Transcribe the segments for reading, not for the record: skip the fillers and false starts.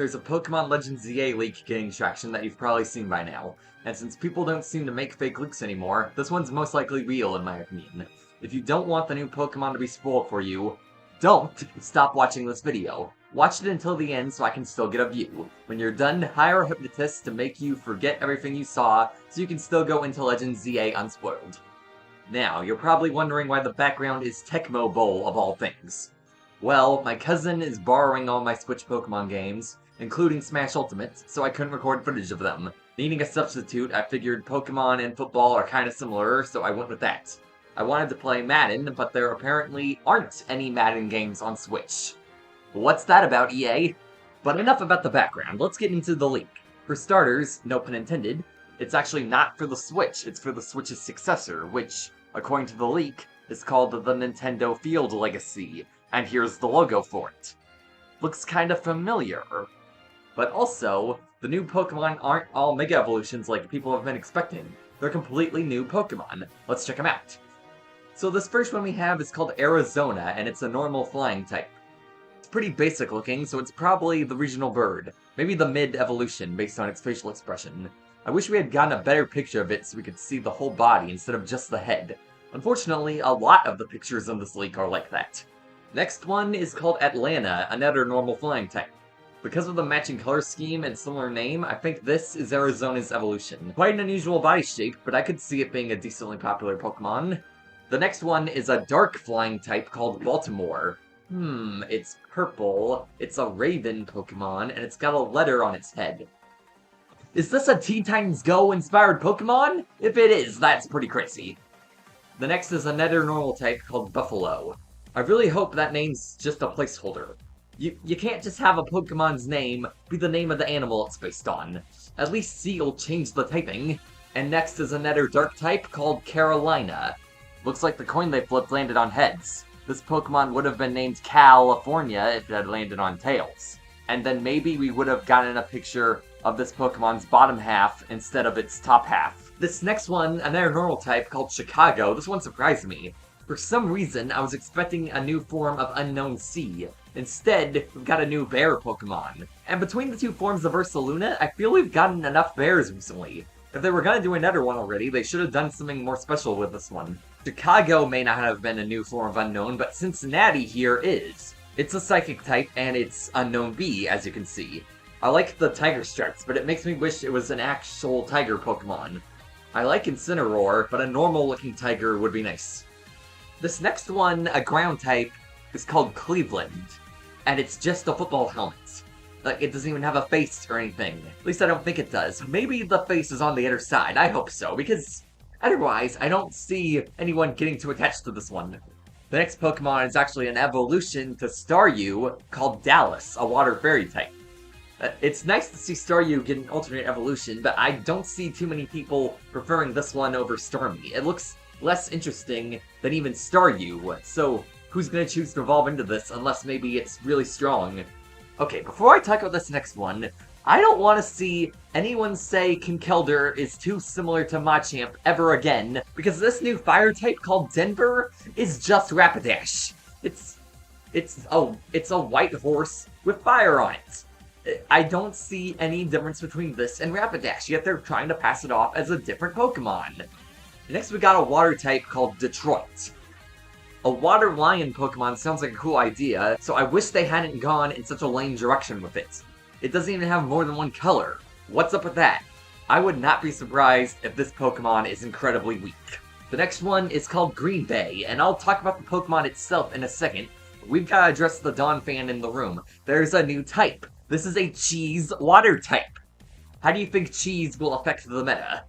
there's a Pokemon Legends EA leak gaining traction that you've probably seen by now. And since people don't seem to make fake leaks anymore, this one's most likely real in my opinion. If you don't want the new Pokemon to be spoiled for you, don't stop watching this video. Watch it until the end so I can still get a view. When you're done, hire a hypnotist to make you forget everything you saw so you can still go into Legends ZA unspoiled. Now, you're probably wondering why the background is Tecmo Bowl of all things. Well, my cousin is borrowing all my Switch Pokemon games, including Smash Ultimate, so I couldn't record footage of them. Needing a substitute, I figured Pokemon and football are kinda similar, so I went with that. I wanted to play Madden, but there apparently aren't any Madden games on Switch. What's that about, EA? But enough about the background, let's get into the leak. For starters, no pun intended, it's actually not for the Switch, it's for the Switch's successor, which, according to the leak, is called the Nintendo Field Legacy, and here's the logo for it. Looks kinda familiar. But also, the new Pokemon aren't all Mega Evolutions like people have been expecting. They're completely new Pokemon. Let's check them out. So this first one we have is called Arizona, and it's a normal flying type. It's pretty basic looking, so it's probably the regional bird. Maybe the mid-evolution, based on its facial expression. I wish we had gotten a better picture of it so we could see the whole body instead of just the head. Unfortunately, a lot of the pictures in this leak are like that. Next one is called Atlanta, another normal flying type. Because of the matching color scheme and similar name, I think this is Arizona's evolution. Quite an unusual body shape, but I could see it being a decently popular Pokemon. The next one is a dark flying type called Baltimore. It's purple, it's a Raven Pokemon, and it's got a letter on its head. Is this a Teen Titans Go inspired Pokemon? If it is, that's pretty crazy. The next is another normal type called Buffalo. I really hope that name's just a placeholder. You can't just have a Pokemon's name be the name of the animal it's based on. At least Seal changed the typing. And next is another dark type called Carolina. Looks like the coin they flipped landed on heads. This Pokemon would have been named California if it had landed on tails. And then maybe we would have gotten a picture of this Pokemon's bottom half instead of its top half. This next one, another normal type called Chicago, this one surprised me. For some reason, I was expecting a new form of Unknown Sea. Instead, we've got a new bear Pokemon. And between the two forms of Ursaluna, I feel we've gotten enough bears recently. If they were gonna do another one already, they should have done something more special with this one. Chicago may not have been a new form of Unknown, but Cincinnati here is. It's a Psychic type, and it's Unknown Bee, as you can see. I like the tiger stripes, but it makes me wish it was an actual tiger Pokemon. I like Incineroar, but a normal-looking tiger would be nice. This next one, a ground type, is called Cleveland. And it's just a football helmet. Like, it doesn't even have a face or anything. At least I don't think it does. Maybe the face is on the other side. I hope so, because otherwise, I don't see anyone getting too attached to this one. The next Pokemon is actually an evolution to Staryu called Dallas, a water fairy type. It's nice to see Staryu get an alternate evolution, but I don't see too many people preferring this one over Starmie. It looks less interesting than even Staryu, so who's gonna choose to evolve into this unless maybe it's really strong? Okay, before I talk about this next one, I don't want to see anyone say Kinkeldurr is too similar to Machamp ever again, because this new fire type called Denver is just Rapidash. It's a white horse with fire on it. I don't see any difference between this and Rapidash, yet they're trying to pass it off as a different Pokemon. Next we got a water type called Detroit. A water lion Pokemon sounds like a cool idea, so I wish they hadn't gone in such a lame direction with it. It doesn't even have more than one color. What's up with that? I would not be surprised if this Pokemon is incredibly weak. The next one is called Green Bay, and I'll talk about the Pokemon itself in a second. We've got to address the Dawn fan in the room. There's a new type. This is a cheese water type. How do you think cheese will affect the meta?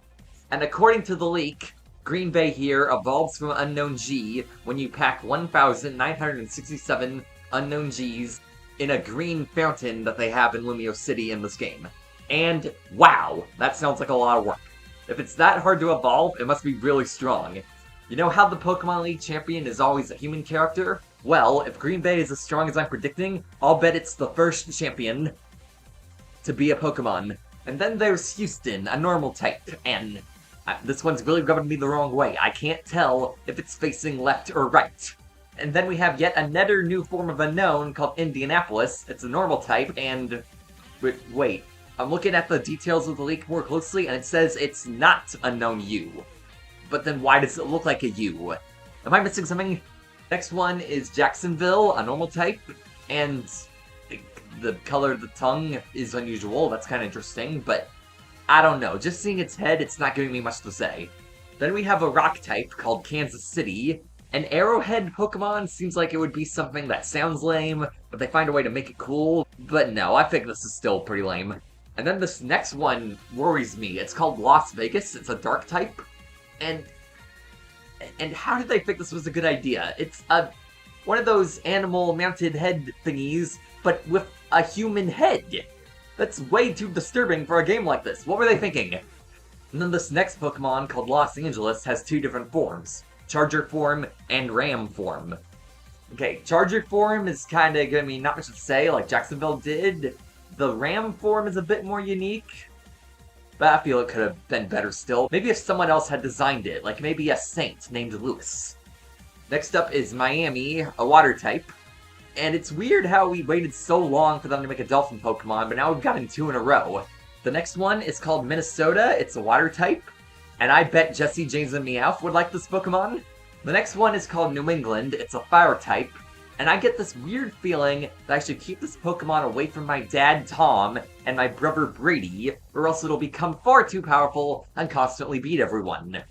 And according to the leak, Green Bay here evolves from Unknown G when you pack 1,967 Unknown Gs in a green fountain that they have in Lumio City in this game. And wow, that sounds like a lot of work. If it's that hard to evolve, it must be really strong. You know how the Pokemon League champion is always a human character? Well, if Green Bay is as strong as I'm predicting, I'll bet it's the first champion to be a Pokemon. And then there's Houston, a normal type, and this one's really rubbing me the wrong way. I can't tell if it's facing left or right. And then we have yet another new form of Unknown called Indianapolis. It's a normal type, and Wait. I'm looking at the details of the leak more closely, and it says it's not unknown U. But then why does it look like a U? Am I missing something? Next one is Jacksonville, a normal type, and the color of the tongue is unusual. That's kind of interesting, but I don't know. Just seeing its head, it's not giving me much to say. Then we have a rock type called Kansas City. An arrowhead Pokemon seems like it would be something that sounds lame, but they find a way to make it cool. But no, I think this is still pretty lame. And then this next one worries me. It's called Las Vegas. It's a dark type. And how did they think this was a good idea? It's one of those animal-mounted head thingies, but with a human head. That's way too disturbing for a game like this. What were they thinking? And then this next Pokemon, called Los Angeles, has two different forms. Charger form and Ram form. Okay, Charger form is kind of giving me not much to say, like Jacksonville did. The Ram form is a bit more unique, but I feel it could have been better still. Maybe if someone else had designed it, like maybe a saint named Lewis. Next up is Miami, a water type. And it's weird how we waited so long for them to make a dolphin Pokemon, but now we've gotten two in a row. The next one is called Minnesota, it's a water type. And I bet Jesse, James, and Meowth would like this Pokemon. The next one is called New England, it's a fire type. And I get this weird feeling that I should keep this Pokemon away from my dad, Tom, and my brother, Brady, or else it'll become far too powerful and constantly beat everyone.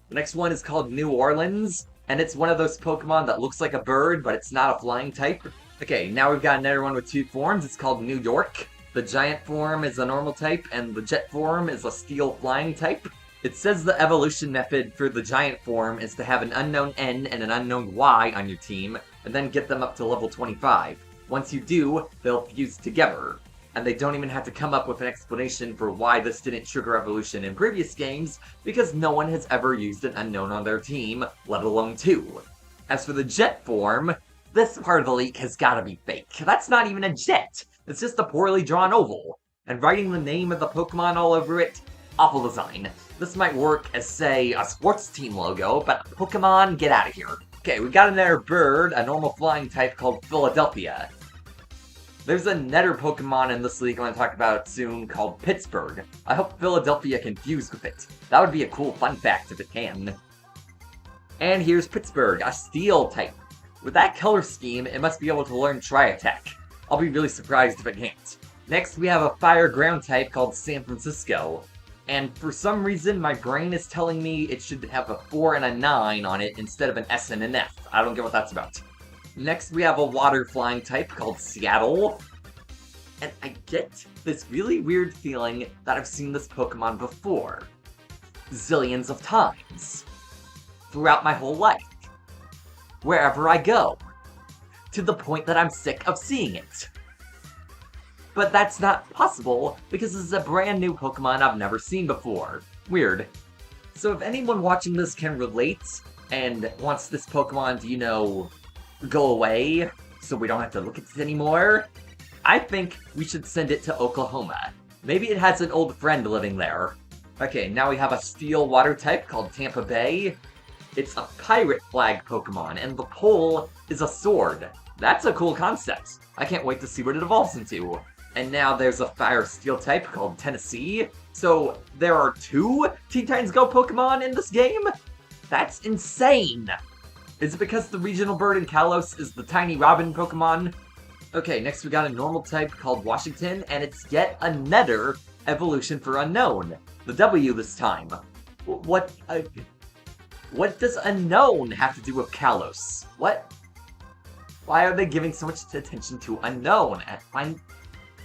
The next one is called New Orleans, and it's one of those Pokemon that looks like a bird, but it's not a flying type. Okay, now we've got another one with two forms, it's called New York. The giant form is a normal type, and the jet form is a steel flying type. It says the evolution method for the giant form is to have an unknown N and an unknown Y on your team, and then get them up to level 25. Once you do, they'll fuse together. And they don't even have to come up with an explanation for why this didn't trigger evolution in previous games, because no one has ever used an unknown on their team, let alone two. As for the jet form, this part of the leak has gotta be fake. That's not even a jet! It's just a poorly drawn oval. And writing the name of the Pokemon all over it, awful design. This might work as, say, a sports team logo, but Pokemon, get out of here. Okay, we got another bird, a normal flying type called Philadelphia. There's another Pokemon in this league I'm going to talk about soon called Pittsburgh. I hope Philadelphia can fuse with it. That would be a cool fun fact if it can. And here's Pittsburgh, a steel type. With that color scheme, it must be able to learn Tri-Attack. I'll be really surprised if it can't. Next, we have a fire ground type called San Francisco. And for some reason, my brain is telling me it should have a 4 and a 9 on it instead of an S and an F. I don't get what that's about. Next, we have a water flying type called Seattle. And I get this really weird feeling that I've seen this Pokemon before. Zillions of times. Throughout my whole life. Wherever I go. To the point that I'm sick of seeing it. But that's not possible, because this is a brand new Pokemon I've never seen before. Weird. So if anyone watching this can relate, and wants this Pokemon to, you know, go away, so we don't have to look at it anymore, I think we should send it to Oklahoma. Maybe it has an old friend living there. Okay, now we have a steel water type called Tampa Bay. It's a pirate flag Pokemon, and the pole is a sword. That's a cool concept. I can't wait to see what it evolves into. And now there's a fire steel type called Tennessee. So there are two Teen Titans Go Pokemon in this game? That's insane! Is it because the regional bird in Kalos is the tiny robin Pokemon? Okay, next we got a normal type called Washington, and it's yet another evolution for unknown. The W this time. What does unknown have to do with Kalos? What? Why are they giving so much attention to unknown?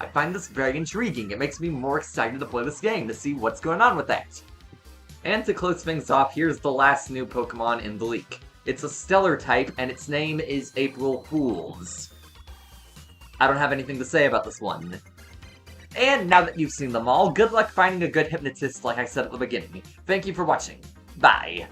I find this very intriguing. It makes me more excited to play this game, to see what's going on with that. And to close things off, here's the last new Pokemon in the leak. It's a stellar type, and its name is April Fools. I don't have anything to say about this one. And now that you've seen them all, good luck finding a good hypnotist like I said at the beginning. Thank you for watching. Bye.